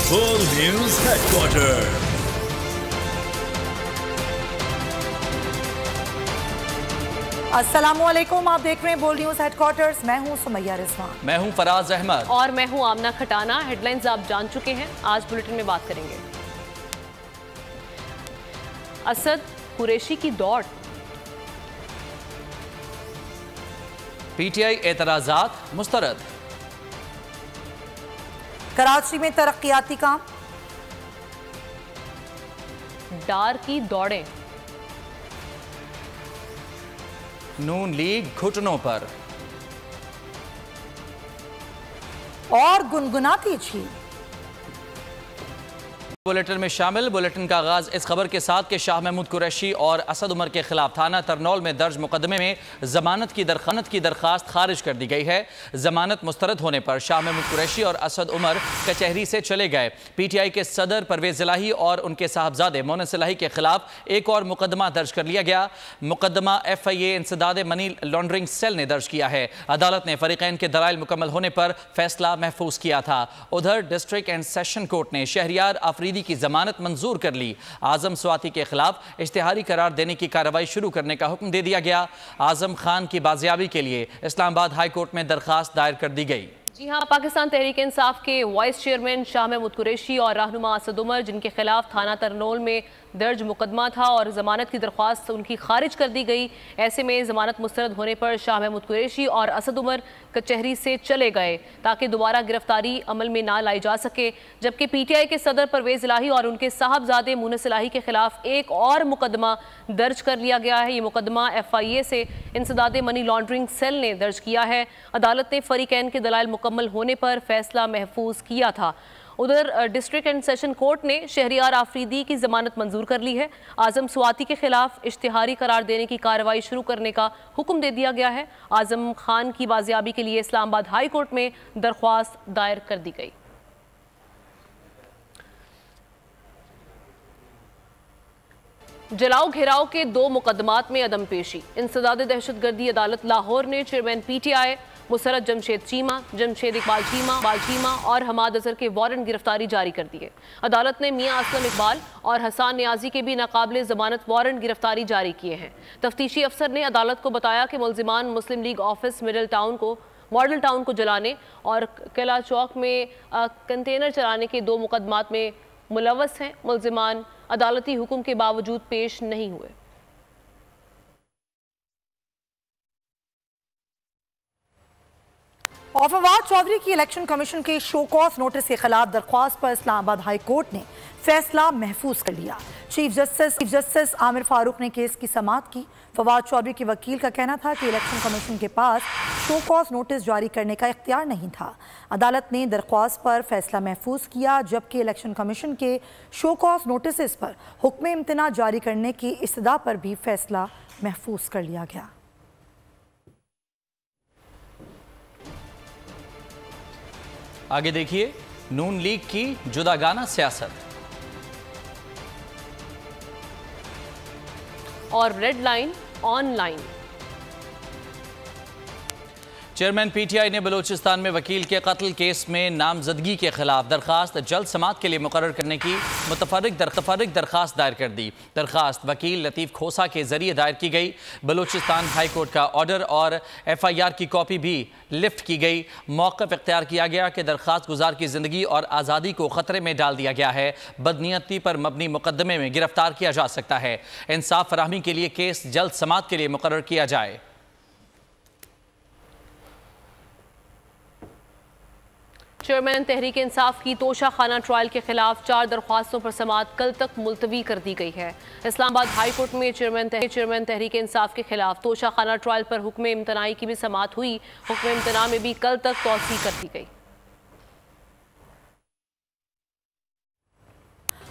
बोल news headquarter. अस्सलामुअलैकुम, आप देख रहे हैं बोल न्यूज हेडक्वार्टर्स। मैं हूं सुमैया रिजवान। मैं हूं फराज अहमद और मैं हूं आमना खटाना। हेडलाइंस आप जान चुके हैं, आज बुलेटिन में बात करेंगे। असद कुरैशी की दौड़, पीटीआई एतराजात मुस्तरद, कराची में तरक्याती काम, डार की दौड़ें, नून लीग घुटनों पर और गुनगुनाती झील। बुलेटिन में शामिल। बुलेटिन का आगाज इस खबर के साथ कि शाह महमूद कुरैशी और असद उमर के खिलाफ थाना तरनौल में दर्ज मुकदमे में जमानत की दरखास्त खारिज कर दी गई है। जमानत मुस्तरद होने पर शाह महमूद कुरैशी और असद उमर कचहरी से चले गए। पीटीआई के सदर परवेज इलाही और उनके साहबजादे मोनस इलाही के खिलाफ एक और मुकदमा दर्ज कर लिया गया। मुकदमा FIA इंसदाद मनी लॉन्ड्रिंग सेल ने दर्ज किया है। अदालत ने फरीकैन के दलाइल मुकम्मल होने पर फैसला महफूज किया था। उधर डिस्ट्रिक्ट एंड सेशन कोर्ट ने शहरियार आफरीदी की जमानत मंजूर कर ली। आजम स्वाति के खिलाफ इश्तिहारी करार देने की कार्रवाई शुरू करने का हुक्म दे दिया गया। आजम खान की बाजियाबी के लिए इस्लामाबाद हाई कोर्ट में दरखास्त दायर कर दी गई। जी हां, पाकिस्तान तहरीक इंसाफ के वाइस चेयरमैन शाह महमूद कुरैशी और रहनुमा असद उमर, जिनके खिलाफ थाना तरनौल में दर्ज मुकदमा था और जमानत की दरख्वास्त उनकी खारिज कर दी गई। ऐसे में जमानत मुस्तरद होने पर शाह महमूद कुरैशी और असद उमर कचहरी से चले गए ताकि दोबारा गिरफ्तारी अमल में ना लाई जा सके। जबकि पीटीआई के सदर परवेज इलाही और उनके साहबजादे मोनस इलाही के खिलाफ एक और मुकदमा दर्ज कर लिया गया है। ये मुकदमा FIA से इंसदाद मनी लॉन्ड्रिंग सेल ने दर्ज किया है। अदालत ने फरीकैन के दलाइल मुकम्मल होने पर फैसला महफूज किया था। उधर डिस्ट्रिक्ट एंड सेशन कोर्ट ने शहरियार आफरीदी की जमानत मंजूर कर ली है। आजम स्वाति के खिलाफ इश्तिहारी करार देने की कार्रवाई शुरू करने का हुक्म दे दिया गया है। आजम खान की बाजियाबी के लिए इस्लामाबाद हाई कोर्ट में दरख्वास्त दायर कर दी गई। जलाओ घेराव के 2 मुकदमात में अदम पेशी। इंसदाद दहशतगर्दी अदालत लाहौर ने चेयरमैन PTI मुसरत जमशेद इकबाल चीमा और हमाद अजहर के वारंट गिरफ्तारी जारी कर दिए। अदालत ने मियां असलम इकबाल और हसान नियाजी के भी नाकाबिले जमानत वारंट गिरफ्तारी जारी किए हैं। तफ्तीशी अफसर ने अदालत को बताया कि मुलजिमान मुस्लिम लीग ऑफिस मॉडल टाउन को जलाने और किला चौक में कंटेनर चलाने के 2 मुकदमात में मुलव्वस हैं। मुलजिमान अदालती हुक्म के बावजूद पेश नहीं हुए। और फवाद चौधरी की इलेक्शन कमीशन के शो कॉज नोटिस के खिलाफ दरख्वास्त पर इस्लामाबाद हाई कोर्ट ने फैसला महफूज कर लिया। चीफ जस्टिस आमिर फारूक ने केस की समाअत की। फवाद चौधरी के वकील का कहना था कि इलेक्शन कमीशन के पास शो कॉज नोटिस जारी करने का इख्तियार नहीं था। अदालत ने दरख्वास्त पर फैसला महफूज किया, जबकि इलेक्शन कमीशन के शो कॉज नोटिस पर हुक्म इम्तना जारी करने की इस्तदा पर भी फैसला महफूज कर लिया गया। आगे देखिए, नून लीग की जुदागाना सियासत और red line online. Chairman PTI ने बलूचिस्तान में वकील के कत्ल केस में नामजदगी के खिलाफ दरखास्त जल्द समाअत के लिए मुकर्रर करने की मुतफर्रिक दरखास्त दायर कर दी। दरखास्त वकील लतीफ़ खोसा के जरिए दायर की गई। बलूचिस्तान हाई कोर्ट का ऑर्डर और FIR की कॉपी भी लिफ्ट की गई। मौक़िफ़ इख्तियार किया गया कि दरखास्त गुजार की ज़िंदगी और आज़ादी को ख़तरे में डाल दिया गया है। बदनीयती पर मबनी मुकदमे में गिरफ्तार किया जा सकता है। इंसाफ फराहमी के लिए केस जल्द समाअत के लिए मुकर्रर किया जाए। चेयरमैन तहरीक इंसाफ की तोशा खाना ट्रायल के खिलाफ 4 दरख्वास्तों पर समाअत कल तक मुलतवी कर दी गई है। इस्लामाबाद हाई कोर्ट में चेयरमैन तहरीक इंसाफ के खिलाफ तोशा खाना ट्रायल पर हुक्म इम्तनाई की भी समाअत हुई। हुक्म इम्तना में भी कल तक तौसीह कर दी गई।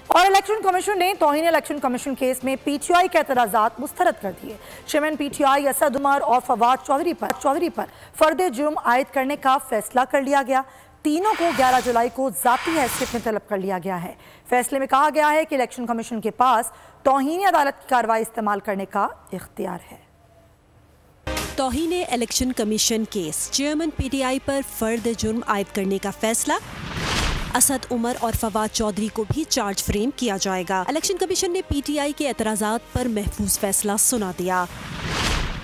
और इलेक्शन कमीशन ने तौहीन इलेक्शन कमीशन केस में PTI के एतराज़ात मुस्तरद कर दिए। चेयरमैन PTI असद उमर और फवाद चौधरी पर फर्द जुर्म आयद करने का फैसला कर लिया गया। तीनों को 11 जुलाई को ज़ाती हैसियत में तलब कर लिया गया है। फैसले में कहा गया है कि इलेक्शन कमीशन के पास तौहीन अदालत की कार्रवाई इस्तेमाल करने का इख्तियार है। तौहीन election commission case, chairman PTI पर फर्द जुर्म आयद करने का फैसला। असद उमर और फवाद चौधरी को भी चार्ज फ्रेम किया जाएगा। इलेक्शन कमीशन ने PTI के एतराज़ात पर महफूज फैसला सुना दिया।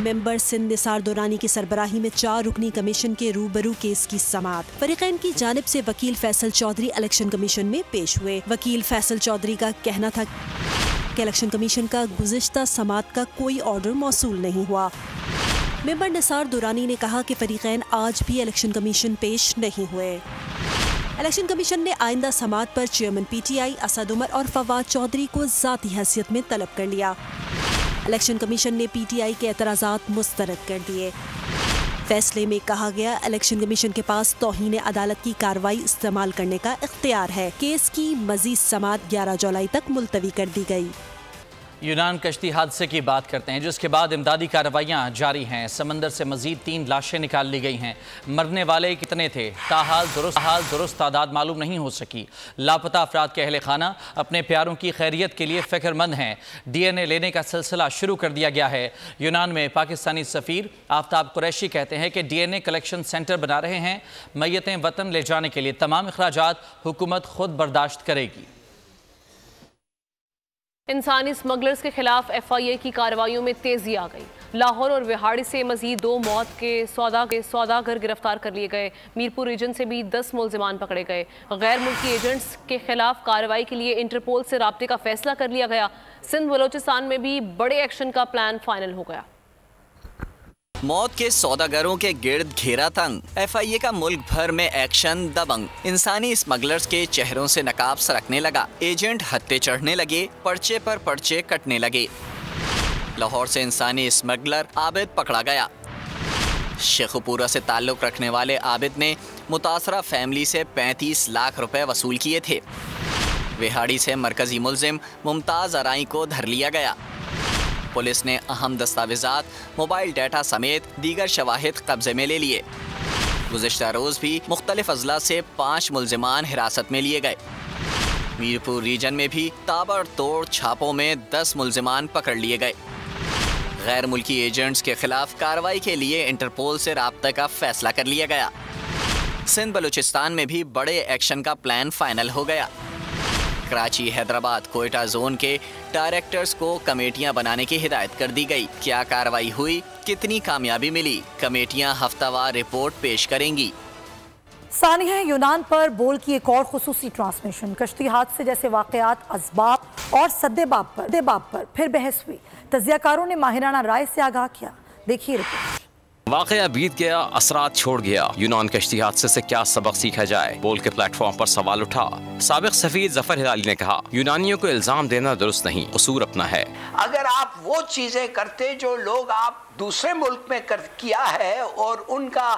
मेंबर सिंध निसार दुरानी की सरबराही में 4 रुकनी कमीशन के रूबरू केस की समाअत। फरीकैन की जानिब से वकील फैसल चौधरी इलेक्शन कमीशन में पेश हुए। वकील फैसल चौधरी का कहना था कि इलेक्शन कमीशन का गुज़िश्ता समाअत का कोई ऑर्डर मौसूल नहीं हुआ। मेंबर निसार दुरानी ने कहा कि फरीकैन आज भी इलेक्शन कमीशन पेश नहीं हुए। इलेक्शन कमीशन ने आइंदा समाअत पर चेयरमैन PTI असद उमर और फवाद चौधरी को ज़ाती हैसियत में तलब कर लिया। इलेक्शन कमीशन ने PTI के एतराज़ात मुस्तरद कर दिए। फैसले में कहा गया इलेक्शन कमीशन के पास तौहीन अदालत की कार्रवाई इस्तेमाल करने का इख्तियार है। केस की मज़ीद समाअत 11 जुलाई तक मुलतवी कर दी गई। यूनान कश्ती हादसे की बात करते हैं, जिसके बाद इमदादी कार्रवाइयाँ जारी हैं। समंदर से मजीद 3 लाशें निकाल ली गई हैं। मरने वाले कितने थे ताहाल दुरुस्त तादाद मालूम नहीं हो सकी। लापता अफराद के अहले खाना अपने प्यारों की खैरियत के लिए फ़िक्रमंद हैं। DNA लेने का सिलसिला शुरू कर दिया गया है। यूनान में पाकिस्तानी सफ़ीर आफ्ताब कुरैशी कहते हैं कि DNA कलेक्शन सेंटर बना रहे हैं। मैयतें वतन ले जाने के लिए तमाम अखराजात हुकूमत खुद बर्दाश्त करेगी। इंसानी स्मगलर्स के खिलाफ FIA की कार्रवाइयों में तेजी आ गई। लाहौर और विहाड़ी से मजीद 2 मौत के सौदागर गिरफ्तार कर लिए गए। मीरपुर रीजन से भी 10 मुलजिमान पकड़े गए। गैर मुल्की एजेंट्स के खिलाफ कार्रवाई के लिए इंटरपोल से राब्ते का फैसला कर लिया गया। सिंध बलोचिस्तान में भी बड़े एक्शन का प्लान फाइनल हो गया। मौत के सौदागरों के गिर्द घेरा तंग। FIA का मुल्क भर में एक्शन दबंग। इंसानी स्मगलर्स के चेहरों से नकाब सरकने लगा। एजेंट हत्थे चढ़ने लगे, पर्चे पर पर्चे कटने लगे। लाहौर से इंसानी स्मगलर आबिद पकड़ा गया। शेखुपुरा से ताल्लुक रखने वाले आबिद ने मुतासरा फैमिली से 35 लाख रुपए वसूल किए थे। विहाड़ी से मरकजी मुलजिम मुमताज़ अराई को धर लिया गया। पुलिस ने अहम दस्तावेजात, मोबाइल डाटा समेत दीगर शवाहिद कब्जे में ले लिए। गुज़िश्ता रोज़ भी मुख्तलिफ अजला से 5 मुलजिमान हिरासत में लिए गए। मीरपुर रीजन में भी ताबड़तोड़ छापों में 10 मुलजिमान पकड़ लिए गए। गैर मुल्की एजेंट्स के खिलाफ कार्रवाई के लिए इंटरपोल से राब्ते का फैसला कर लिया गया। सिंध बलूचिस्तान में भी बड़े एक्शन का प्लान फाइनल हो गया। कराची, हैदराबाद, कोयटा जोन के डायरेक्टर्स को कमेटियां बनाने की हिदायत कर दी गई। क्या कार्रवाई हुई, कितनी कामयाबी मिली, कमेटियां हफ्तावार रिपोर्ट पेश करेंगी। सानिया यूनान पर बोल की एक और खुसूसी ट्रांसमिशन। कश्ती हादसे जैसे वाकयात, असबाब और सद्देबाब पर फिर बहस हुई। तज्जियाकारों ने माहिराना राय से आगाह किया। देखिए रिपोर्ट। वाक़या बीत गया, असरात छोड़ गया। यूनान कश्ती हादसे से क्या सबक सीखा जाए, बोल के प्लेटफॉर्म पर सवाल उठा। साबिक सफीर जफर हिलाली ने कहा, यूनानियों को इल्जाम देना दुरुस्त नहीं, कसूर अपना है। अगर आप वो चीजें करते जो लोग आप दूसरे मुल्क में किया है और उनका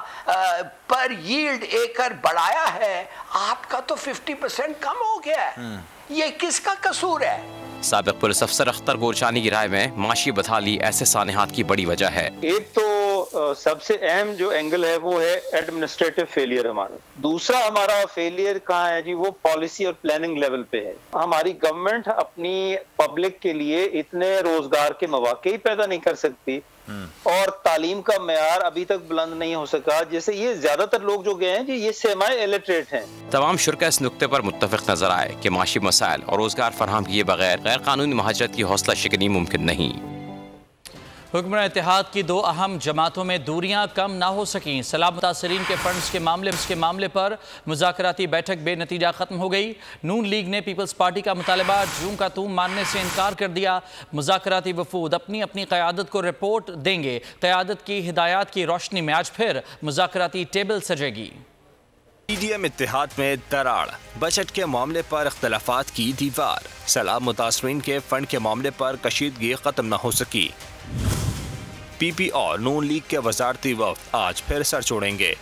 पर यील्ड एकड़ बढ़ाया है, आपका तो 50% कम हो गया है। ये किसका कसूर है? साबिक पुलिस अफसर अख्तर गोरचानी की राय में माशी बदहाली ऐसे सानेहात की बड़ी वजह है। एक तो सबसे अहम जो एंगल है वो है एडमिनिस्ट्रेटिव फेलियर हमारा। दूसरा हमारा फेलियर कहाँ है जी, वो पॉलिसी और प्लानिंग लेवल पे है। हमारी गवर्नमेंट अपनी पब्लिक के लिए इतने रोजगार के मौके ही पैदा नहीं कर सकती और तालीम का मेयार अभी तक बुलंद नहीं हो सका। जैसे ये ज्यादातर लोग जो गए हैं जी, ये सेमाई इलिटरेट हैं। तमाम शुरका इस नुक्ते पर मुत्तफिक नजर आए कि माशी मसाइल और रोजगार फराहम किए बगैर गैर कानूनी महाजरत की हौसला शिकनी मुमकिन नहीं। हुक्मरान इत्तेहाद की 2 अहम जमातों में दूरियां कम ना हो सकीं। सैलाब मुतासरीन के फंड्स के मामले पर मुज़ाकराती बैठक बेनतीजा ख़त्म हो गई। नून लीग ने पीपल्स पार्टी का मुतालबा जूं का तूं मानने से इनकार कर दिया। मुज़ाकराती वफूद अपनी अपनी क़यादत को रिपोर्ट देंगे। क़यादत की हिदायत की रोशनी में आज फिर मुज़ाकराती टेबल सजेगी। PDM इत्तेहाद में दरार, बजट के मामले पर इख्तलाफात की दीवार। सैलाब मुतासरीन के फंड के मामले पर कशीदगी ख़त्म न हो सकी। PP और नून लीग के वजारती वफ्द आज फिर सर छोड़ेंगे।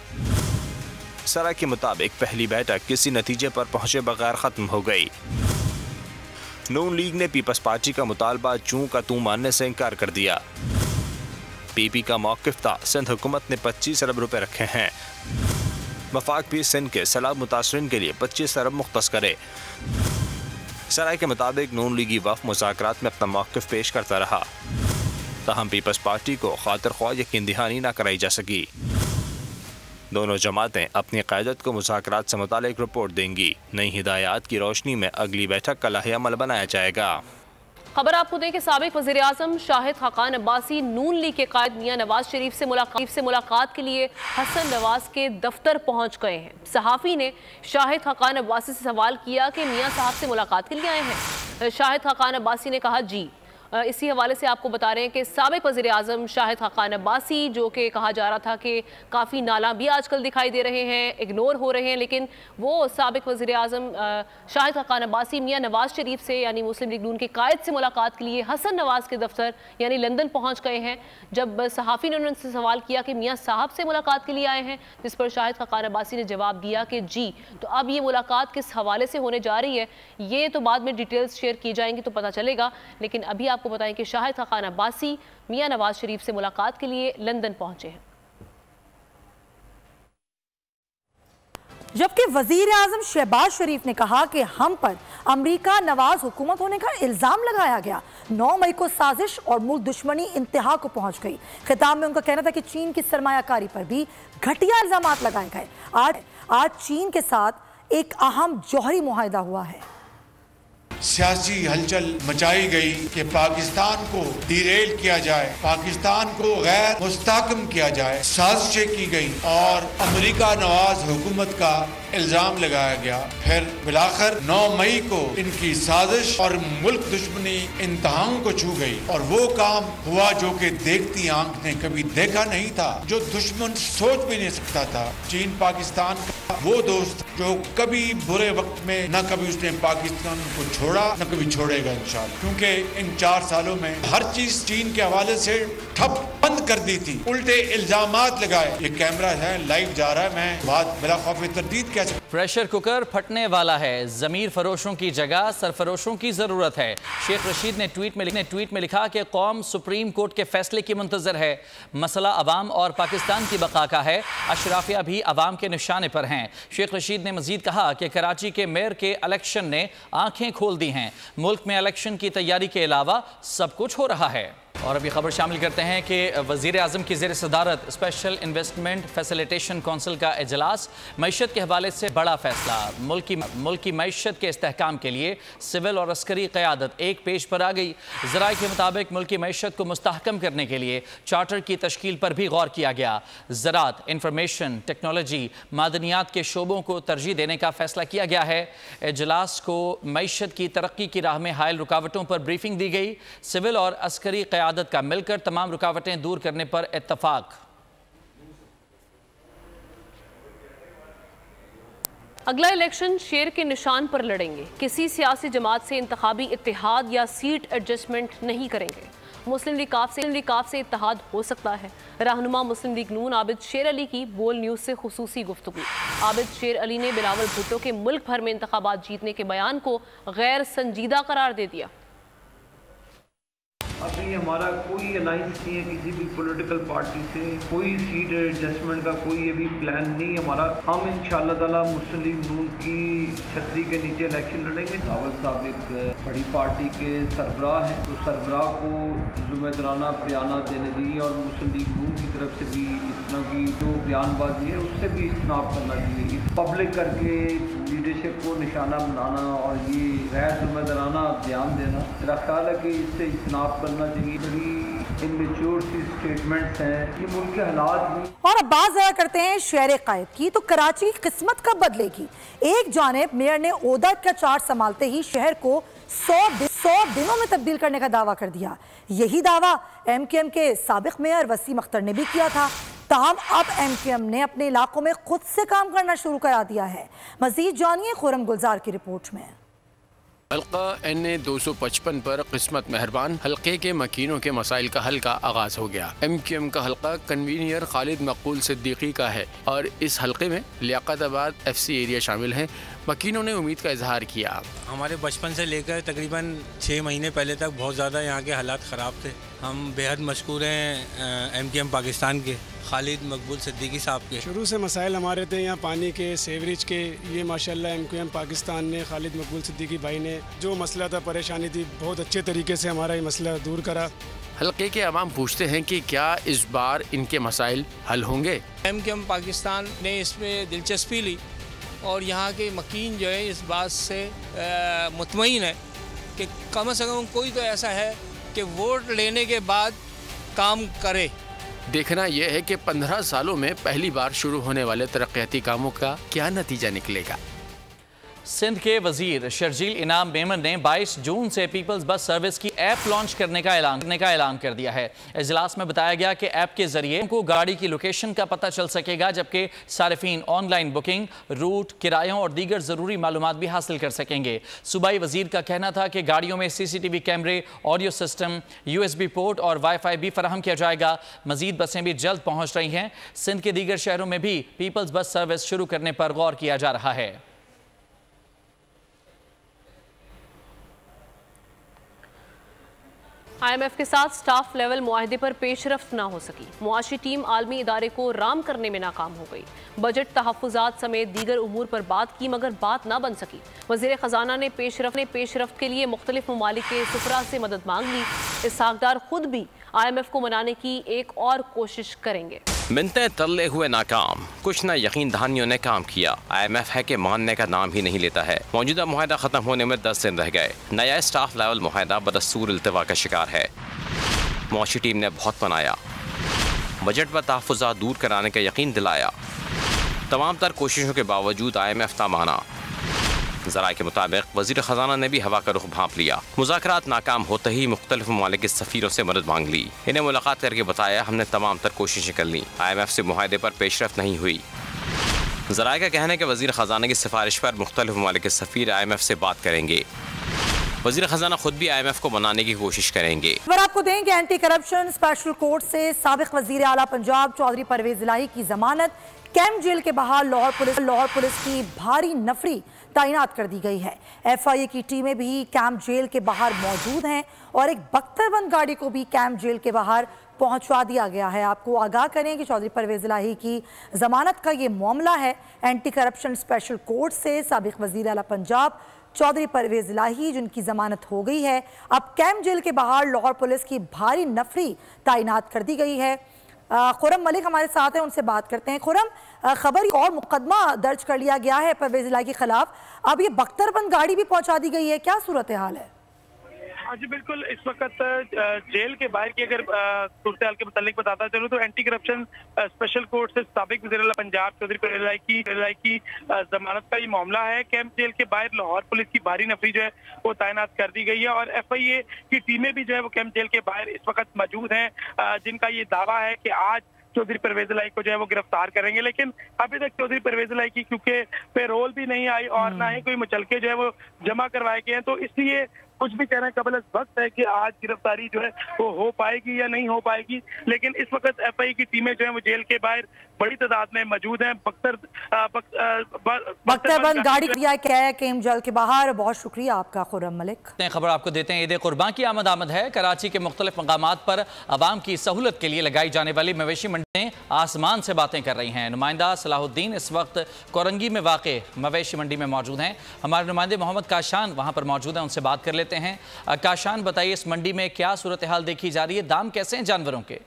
सरा के मुताबिक पहली बैठक किसी नतीजे पर पहुंचे बगैर खत्म हो गई। नून लीग ने पीपल्स पार्टी का मुतालबा जूं का तूं मानने से इनकार कर दिया। PP का मौक़िफ़ था, सिंध हुकूमत ने 25 अरब रुपए रखे हैं। वफाक भी सिंध के सैलाब मुतासरीन के लिए 25 अरब मुख्तस करे। सराय के मुताबिक नून लीगी वफ़द मुज़ाकरात में अपना मौक़िफ़ पेश करता रहा, ताहम पीपल्स पार्टी को खातिर ख्वाह यकीन दहानी न कराई जा सकी। दोनों जमातें अपनी क़यादत को मुज़ाकरात से मुतालिक रिपोर्ट देंगी। नई हिदायत की रोशनी में अगली बैठक का लाहे-अमल बनाया जाएगा। खबर आपको दें कि साबिक वज़ीर-ए-आज़म शाहिद खाकान अब्बासी नून लीग के कायद मियां नवाज शरीफ से मुलाकात के लिए हसन नवाज के दफ्तर पहुंच गए हैं। सहाफ़ी ने शाहिद खाकान अब्बासी से सवाल किया कि मियां साहब से मुलाकात के लिए आए हैं। शाहिद खाकान अब्बासी ने कहा जी। इसी हवाले से आपको बता रहे हैं कि साबिक वज़ीर-ए-आज़म शाहिद खाकान अब्बासी, जो कि कहा जा रहा था कि काफ़ी नाला भी आजकल दिखाई दे रहे हैं, इग्नोर हो रहे हैं, लेकिन वो साबिक वज़ीर-ए-आज़म शाहिद खाकान अब्बासी मियां नवाज शरीफ से यानी मुस्लिम लीग नून के कायद से मुलाकात के लिए हसन नवाज के दफ्तर यानी लंदन पहुँच गए हैं। जब सहाफ़ी ने उनसे सवाल किया कि मियाँ साहब से मुलाकात के लिए आए हैं, जिस पर शाहिद खाकान अब्बासी ने जवाब दिया कि जी। तो अब ये मुलाकात किस हवाले से होने जा रही है ये तो बाद में डिटेल्स शेयर की जाएंगी तो पता चलेगा, लेकिन अभी आपको बताएं कि शाहिद खाकान अब्बासी मियां नवाज शरीफ से मुलाकात के लिए लंदन पहुंचे हैं। जबकि वज़ीर-ए-आज़म शहबाज शरीफ ने कहा कि हम पर अमरीका नवाज हुकूमत होने का इल्ज़ाम लगाया गया। 9 मई को साजिश और मुल्क दुश्मनी इंतहा को पहुंच गई। खिताब में उनका कहना था कि चीन की सरमायाकारी पर भी घटिया इल्ज़ाम लगाए गए। आज चीन के साथ एक अहम जौहरी मुआहिदा हुआ है। सियासी हलचल मचाई गई कि पाकिस्तान को डिरेल किया जाए, पाकिस्तान को गैर मुस्तहकम किया जाए, साजिशें की गई और अमेरिका नवाज हुकूमत का इल्जाम लगाया गया। फिर बिलाखिर 9 मई को इनकी साजिश और मुल्क दुश्मनी इंतहाओं को छू गई और वो काम हुआ जो कि देखती आंख ने कभी देखा नहीं था, जो दुश्मन सोच भी नहीं सकता था। चीन पाकिस्तान का वो दोस्त जो कभी बुरे वक्त में न कभी उसने पाकिस्तान को छोड़ा न कभी छोड़ेगा इंशाअल्लाह, क्योंकि इन 4 सालों में हर चीज चीन के हवाले से ठप बंद कर दी थी, उल्टे इल्जामात लगाए। ये कैमरा है, लाइव जा रहा है, मैं बात बिला खौफ तरदीद कह सकता। प्रेशर कुकर फटने वाला है, जमीर फरोशों की जगह सरफरोशों की जरूरत है। शेख रशीद ने ट्वीट में लिखा कि कौम सुप्रीम कोर्ट के फैसले की मुंतजर है। मसला अवाम और पाकिस्तान की बका का है, अशराफिया भी अवाम के निशाने पर हैं। शेख रशीद ने मजीद कहा कि कराची के मेयर के इलेक्शन ने आंखें खोल दी हैं। मुल्क में इलेक्शन की तैयारी के अलावा सब कुछ हो रहा है। और अभी खबर शामिल करते हैं कि वज़ीर-ए-आज़म की ज़ेर सदारत स्पेशल इन्वेस्टमेंट फैसिलिटेशन कौंसिल का इजलास, मईशत के हवाले से बड़ा फैसला। मुल्क की मईशत के इस्तेहकाम के लिए सिविल और अस्करी क़यादत एक पेज पर आ गई। ज़राए के मुताबिक मुल्क की मईशत को मुस्तहकम करने के लिए चार्टर की तश्कील पर भी गौर किया गया। ज़राअत, इंफॉर्मेशन टेक्नोलॉजी, मादनियात के शोबों को तरजीह देने का फैसला किया गया है। इजलास को मईशत की तरक्की की राह में हायल रुकावटों पर ब्रीफिंग दी गई। सिविल और अस्करी क़यादत का मिलकर तमाम रुकावटें दूर करने पर इत्तफाक। अगला इलेक्शन शेर के निशान पर लड़ेंगे। किसी सियासी जमात से इंतखाबी इत्तेहाद या सीट एडजस्टमेंट नहीं करेंगे। मुस्लिम लीग काफ से इत्तेहाद हो सकता है। रहनुमा मुस्लिम लीग नून आबिद शेर अली की बोल न्यूज़ से खुसूसी गुफ्तगू। आबिद शेर अली ने बिलावल भुट्टो के मुल्क भर में इंतखाबात जीतने के बयान को गैर संजीदा करार दे दिया। अभी हमारा कोई अलाइंस नहीं है किसी भी पॉलिटिकल पार्टी से, कोई सीट एडजस्टमेंट का कोई ये भी प्लान नहीं हमारा। हम इंशाअल्लाह ताला मुस्लिम लीग नून की छतरी के नीचे इलेक्शन लड़ेंगे। रावल साहब एक बड़ी पार्टी के सरबराह हैं, तो सरबराह को जुम्मेदाराना बयान देने दी और मुस्लिम लीग नून की तरफ से भी इस तरह की जो बयानबाजी है उससे भी इज्तनाब करना चाहिए। पब्लिक करके लीडरशिप को निशाना बनाना और ये गैर जुम्मेदाराना बयान देना, मेरा ख्याल है कि इससे इज्तनाब करना चाहिए। बड़ी इमेच्योर सी स्टेटमेंट्स हैं, ये मुल्क के हालात भी। और अब बात जरा करते हैं शहर कायद की, तो कराची की किस्मत कब बदलेगी। एक जानिब मेयर ने ओहदा का चार्ज संभालते ही शहर को 100 दिनों में तब्दील करने का दावा कर दिया। यही दावा MKM के साबिक मेयर वसीम अख्तर ने भी किया था। ताहम अब MKM ने अपने इलाकों में खुद से काम करना शुरू करा दिया है। मजीद जानिए खुरम गुलजार की रिपोर्ट में। हल्का NA 255 पर किस्मत मेहरबान हल्के के मकीनों के मसाइल का हल का आगाज़ हो गया। MKM का हल्का कन्वीनियर खालिद मकबूल सिद्दीकी का है और इस हल्के में लियाकताबाद FC एरिया शामिल है। मकीनों ने उम्मीद का इजहार किया। हमारे बचपन से लेकर तकरीबन 6 महीने पहले तक बहुत ज़्यादा यहाँ के हालात ख़राब थे। हम बेहद मशकूर हैं MKM पाकिस्तान के खालिद मकबूल सिद्दीकी साहब के। शुरू से मसाइल हमारे थे यहाँ पानी के, सेवरेज के। ये माशाल्लाह MQM पाकिस्तान ने, खालिद मकबूल सिद्दीकी भाई ने जो मसला था, परेशानी थी, बहुत अच्छे तरीके से हमारा ये मसला दूर करा। हल्के के अवाम पूछते हैं कि क्या इस बार इनके मसाइल हल होंगे। MQM पाकिस्तान ने इसमें दिलचस्पी ली और यहाँ के मकीन जो है इस बात से मुतमईन है कि कम से कम कोई तो ऐसा है कि वोट लेने के बाद काम करे। देखना यह है कि 15 सालों में पहली बार शुरू होने वाले तरक्याती कामों का क्या नतीजा निकलेगा। सिंध के वजीर शर्जील इनाम मेमन ने 22 जून से पीपल्स बस सर्विस की ऐप लॉन्च करने का ऐलान कर दिया है। इजलास में बताया गया कि ऐप के जरिए को गाड़ी की लोकेशन का पता चल सकेगा, जबकि सारिफीन ऑनलाइन बुकिंग, रूट, किरायों और दीगर ज़रूरी मालूमात भी हासिल कर सकेंगे। सूबाई वजीर का कहना था कि गाड़ियों में CCTV कैमरे, ऑडियो सिस्टम, USB पोर्ट और वाईफाई भी फराहम किया जाएगा। मजीद बसें भी जल्द पहुँच रही हैं। सिंध के दीगर शहरों में भी पीपल्स बस सर्विस शुरू करने पर गौर किया जा रहा है। IMF के साथ स्टाफ लेवल मुआहदे पर पेशरफ्त ना हो सकी। मुआशी टीम आलमी इदारे को राम करने में नाकाम हो गई। बजट, तहफ़्फ़ुज़ात समेत दीगर उमूर पर बात की मगर बात ना बन सकी। वज़ीर ख़जाना ने पेशरफ्त के लिए मुख्तलिफ ममालिक के सुफरा से मदद मांग ली। इसहाक़दार खुद भी IMF को मनाने की एक और कोशिश करेंगे। मिन्नतें तरले हुए नाकाम, कुछ न यकीन दहानियों ने काम किया। IMF है कि मानने का नाम ही नहीं लेता है। मौजूदा मुआहदा ख़त्म होने में 10 दिन रह गए। नया स्टाफ लेवल मुआहदा बदस्तूर इल्तिवा का शिकार है। मुआशी टीम ने बहुत बनाया, बजट पर तहफ़्फ़ुज़ात दूर कराने का यकीन दिलाया। तमाम तर कोशिशों के बावजूद IMF ना माना। ज़राए के मुताबिक वज़ीर ख़जाना ने भी हवा का रुख भांप लिया। मुज़ाकरात नाकाम होते ही मुख्तलिफ ममालिक के सफ़ीरों से मदद मांग ली। इन्हें मुलाकात करके बताया हमने तमाम तर कोशिशें कर लीं, IMF से मुआहदे पर पेशरफ्त नहीं हुई। ज़राए का कहना है कि वज़ीर ख़जाना की सिफारिश पर मुख्तलिफ ममालिक के सफ़ीर IMF से बात करेंगे। वज़ीर ख़जाना खुद भी IMF को मनाने की कोशिश करेंगे। आपको दें कि एंटी करप्शन स्पेशल कोर्ट से साबिक़ वज़ीर आला पंजाब चौधरी परवेज़ इलाही की जमानत। कैंप जेल के बाहर लाहौर पुलिस की भारी नफरी तैनात कर दी गई है। FIA की टीमें भी कैंप जेल के बाहर मौजूद हैं और एक बख्तरबंद गाड़ी को भी कैंप जेल के बाहर पहुंचवा दिया गया है। आपको आगाह करें कि चौधरी परवेज़ इलाही की जमानत का ये मामला है। एंटी करप्शन स्पेशल कोर्ट से साबिक़ वज़ीर आला पंजाब चौधरी परवेज़ इलाही, जिनकी जमानत हो गई है, अब कैंप जेल के बाहर लाहौर पुलिस की भारी नफरी तैनात कर दी गई है। खुरम मलिक हमारे साथ हैं, उनसे बात करते हैं। खुरम, खबर और मुकदमा दर्ज कर लिया गया है परवेज़ इलाही के खिलाफ, अब ये बख्तरबंद गाड़ी भी पहुंचा दी गई है, क्या सूरत हाल है? जी बिल्कुल, इस वक्त जेल के बाहर की अगर सूरत हाल के मुतालिक बताता चलूँ तो एंटी करप्शन स्पेशल कोर्ट से साबिक़ वज़ीर आला पंजाब चौधरी परवेज़ इलाही की जमानत का ये मामला है। कैंप जेल के बाहर लाहौर पुलिस की भारी नफरी जो है वो तैनात कर दी गई है और FIA की टीमें भी जो है वो कैंप जेल के बाहर इस वक्त मौजूद हैं, जिनका ये दावा है कि आज चौधरी परवेज़ इलाही को जो है वो गिरफ्तार करेंगे। लेकिन अभी तक चौधरी परवेज़ इलाही की क्योंकि पेरोल भी नहीं आई और ना ही कोई मुचलके जो है वो जमा करवाए गए हैं, तो इसलिए कुछ भी कहना कबल वक्त है कि आज गिरफ्तारी जो है वो हो पाएगी या नहीं हो पाएगी। लेकिन इस वक्त FIA की टीमें जो है वो जेल के बाहर बड़ी तादाद में मौजूद हैं। बख्तरबंद गाड़ी कैंप जेल के बाहर। बहुत शुक्रिया आपका खुरम मलिक। खबर आपको देते हैं, ईद कुर्बान की आमद है। कराची के मुख्तलिफ मकामात पर आवाम की सहूलत के लिए लगाई जाने वाली मवेशी मंडी आसमान से बातें कर रही हैं। नुमाइंदा सलाहुद्दीन इस वक्त कोरंगी में वाक़ मवेशी मंडी में मौजूद हैं। हमारे नुमाइंदे मोहम्मद काशान वहाँ पर मौजूद हैं, उनसे बात कर लेते हैं। काशान, बताइए इस मंडी में क्या सूरत हाल देखी जा रही है, दाम कैसे हैं जानवरों के?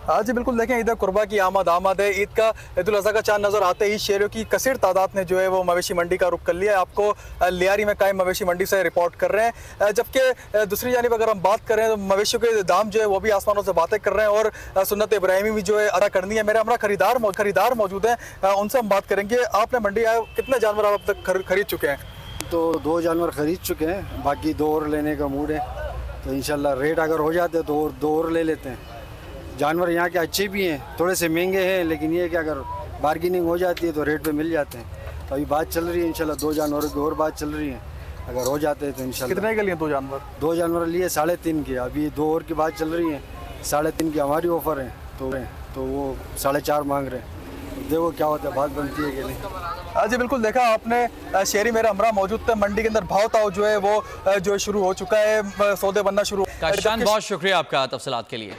हाँ जी बिल्कुल, देखें ईद कुर्बा की आमद है। ईद का ईद उल अज़हा का चांद नज़र आते ही शेरों की कसीर तादाद ने जो है वो मवेशी मंडी का रुख कर लिया है। आपको लियारी में कायम मवेशी मंडी से रिपोर्ट कर रहे हैं। जबकि दूसरी जानिब अगर हम बात करें तो मवेशियों के दाम जो है वो भी आसमानों से बातें कर रहे हैं और सुन्नत इब्राहिमी भी जो है अदा करनी है। मेरे हमारा खरीदार मौजूद हैं, उनसे हम बात करेंगे। आपने मंडी आए, कितने जानवर आप अब तक खरीद चुके हैं? तो 2 जानवर खरीद चुके हैं, बाकी 2 और लेने का मूड है। तो इंशाल्लाह रेट अगर हो जाते तो 2 और ले लेते हैं। जानवर यहाँ के अच्छे भी हैं, थोड़े से महंगे हैं, लेकिन ये कि अगर बार्गेनिंग हो जाती है तो रेट पे मिल जाते हैं। तो अभी बात चल रही है इंशाल्लाह 2 जानवरों की और बात चल रही है। अगर हो जाते हैं तो इंशाल्लाह। कितने के लिए 2 जानवर? 2 जानवर लिए 3.5 के, अभी 2 और की बात चल रही है। 3.5 की हमारी ऑफर है, तो वो 4.5 मांग रहे हैं। देखो क्या होता है, बात बनती है कि नहीं। जी बिल्कुल, देखा आपने शेरी मेरा हमरा मौजूद थे। मंडी के अंदर भाव ताव जो है वो जो शुरू हो चुका है, सौदे बनना शुरू। काशान, बहुत शुक्रिया आपका तफसीलात के लिए।